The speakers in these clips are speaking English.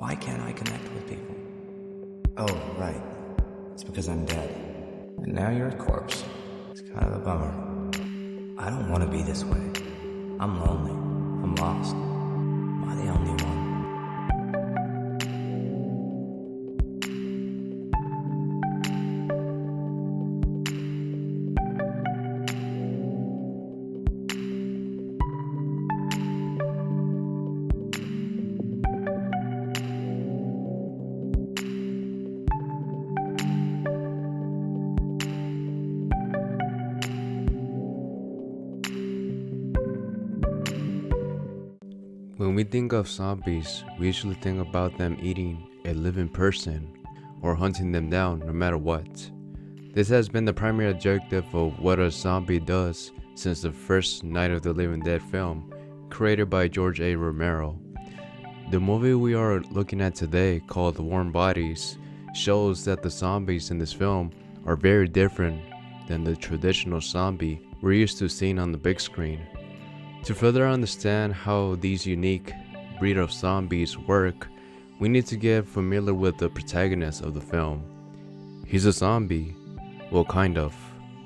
Why can't I connect with people? Oh, right. It's because I'm dead. And now you're a corpse. It's kind of a bummer. I don't want to be this way. I'm lonely. I'm lost. Am I the only one? When we think of zombies, we usually think about them eating a living person or hunting them down no matter what. This has been the primary objective of what a zombie does since the first Night of the Living Dead film, created by George A. Romero. The movie we are looking at today, called Warm Bodies, shows that the zombies in this film are very different than the traditional zombie we're used to seeing on the big screen. To further understand how these unique breed of zombies work, we need to get familiar with the protagonist of the film. He's a zombie. Well, kind of.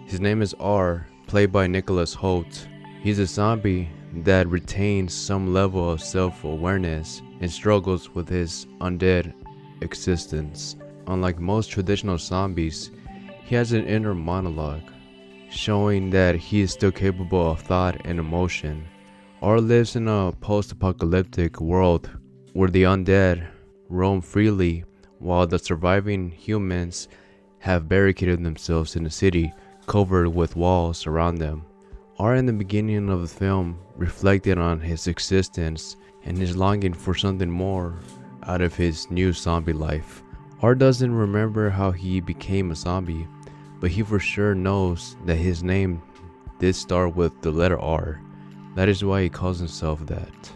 His name is R, played by Nicholas Hoult. He's a zombie that retains some level of self-awareness and struggles with his undead existence. Unlike most traditional zombies, he has an inner monologue, showing that he is still capable of thought and emotion. R lives in a post-apocalyptic world where the undead roam freely while the surviving humans have barricaded themselves in a city covered with walls around them. R in the beginning of the film reflected on his existence and his longing for something more out of his new zombie life. R doesn't remember how he became a zombie, but he for sure knows that his name did start with the letter R. That is why he calls himself that.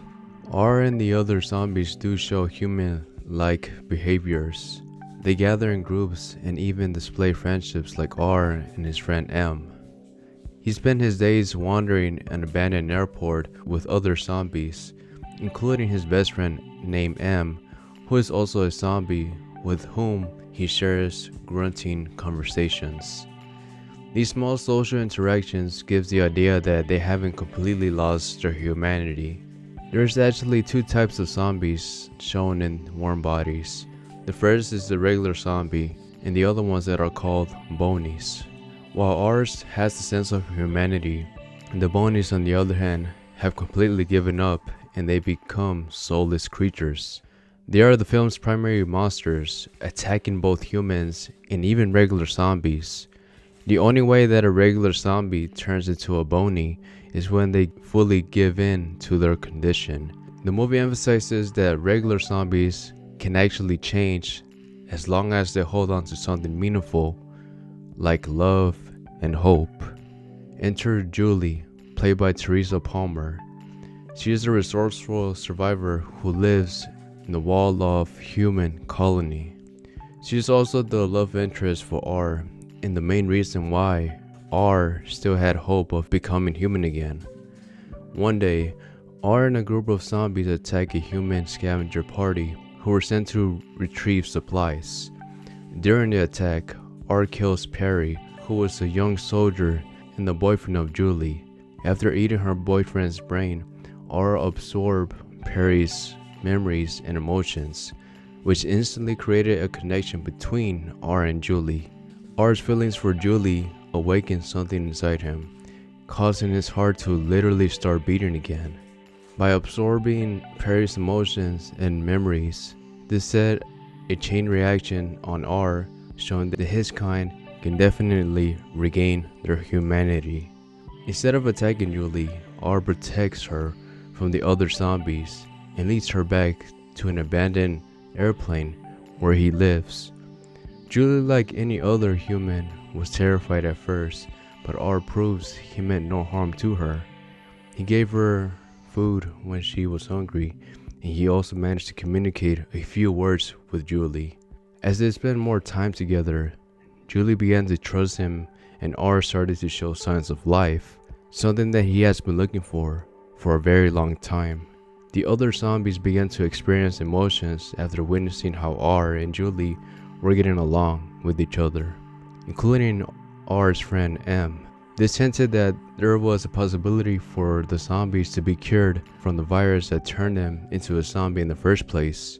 R and the other zombies do show human-like behaviors. They gather in groups and even display friendships like R and his friend M. He spent his days wandering an abandoned airport with other zombies, including his best friend named M, who is also a zombie with whom he shares grunting conversations. These small social interactions gives the idea that they haven't completely lost their humanity. There's actually two types of zombies shown in Warm Bodies. The first is the regular zombie, and the other ones that are called bonies. While ours has a sense of humanity, the bonies on the other hand have completely given up and they become soulless creatures. They are the film's primary monsters, attacking both humans and even regular zombies. The only way that a regular zombie turns into a bony is when they fully give in to their condition. The movie emphasizes that regular zombies can actually change as long as they hold on to something meaningful like love and hope. Enter Julie, played by Teresa Palmer. She is a resourceful survivor who lives in the wall-off human colony. She is also the love interest for R, and the main reason why R still had hope of becoming human again. One day, R and a group of zombies attack a human scavenger party who were sent to retrieve supplies. During the attack, R kills Perry, who was a young soldier and the boyfriend of Julie. After eating her boyfriend's brain, R absorbed Perry's memories and emotions, which instantly created a connection between R and Julie. R's feelings for Julie awakened something inside him, causing his heart to literally start beating again. By absorbing Perry's emotions and memories, this set a chain reaction on R, showing that his kind can definitely regain their humanity. Instead of attacking Julie, R protects her from the other zombies and leads her back to an abandoned airplane where he lives. Julie, like any other human, was terrified at first, but R proves he meant no harm to her. He gave her food when she was hungry, and he also managed to communicate a few words with Julie. As they spent more time together, Julie began to trust him, and R started to show signs of life, something that he has been looking for a very long time. The other zombies began to experience emotions after witnessing how R and Julie were getting along with each other, including R's friend M. This hinted that there was a possibility for the zombies to be cured from the virus that turned them into a zombie in the first place.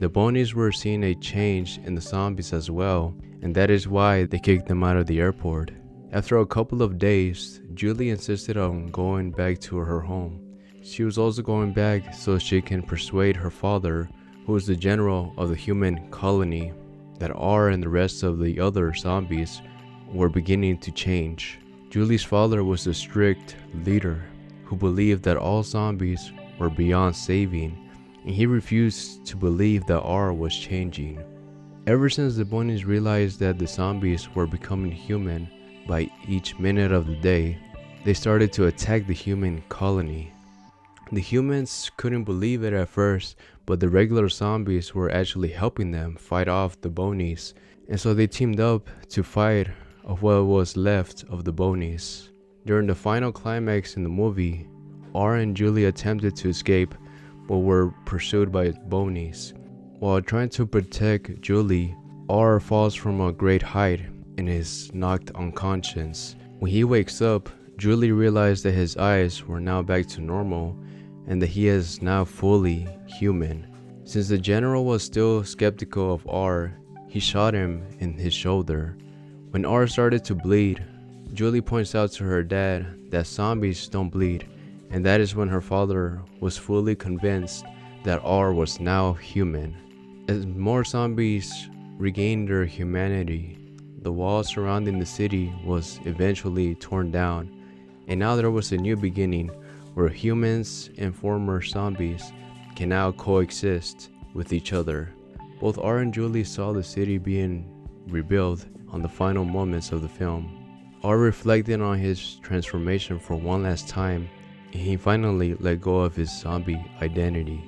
The Bonies were seeing a change in the zombies as well, and that is why they kicked them out of the airport. After a couple of days, Julie insisted on going back to her home. She was also going back so she can persuade her father, who was the general of the human colony, that R and the rest of the other zombies were beginning to change. Julie's father was a strict leader who believed that all zombies were beyond saving, and he refused to believe that R was changing. Ever since the Bonies realized that the zombies were becoming human by each minute of the day, they started to attack the human colony. The humans couldn't believe it at first, but the regular zombies were actually helping them fight off the Bonies, and so they teamed up to fight of what was left of the Bonies. During the final climax in the movie, R and Julie attempted to escape but were pursued by Bonies. While trying to protect Julie, R falls from a great height and is knocked unconscious. When he wakes up, Julie realized that his eyes were now back to normal and that he is now fully human. Since the general was still skeptical of R, he shot him in his shoulder. When R started to bleed, Julie points out to her dad that zombies don't bleed, and that is when her father was fully convinced that R was now human. As more zombies regained their humanity, the wall surrounding the city was eventually torn down, and now there was a new beginning where humans and former zombies can now coexist with each other. Both R and Julie saw the city being rebuilt on the final moments of the film. R reflected on his transformation for one last time, and he finally let go of his zombie identity.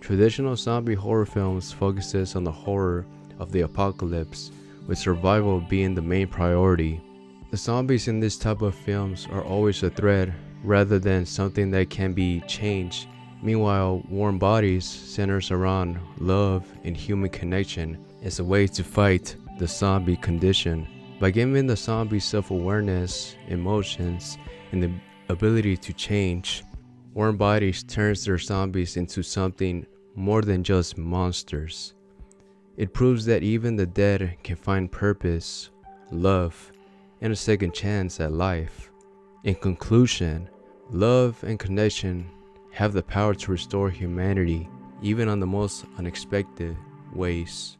Traditional zombie horror films focuses on the horror of the apocalypse, with survival being the main priority. The zombies in this type of films are always a threat rather than something that can be changed. Meanwhile, Warm Bodies centers around love and human connection as a way to fight the zombie condition. By giving the zombies self-awareness, emotions, and the ability to change, Warm Bodies turns their zombies into something more than just monsters. It proves that even the dead can find purpose, love, and a second chance at life. In conclusion, love and connection have the power to restore humanity, even on the most unexpected ways.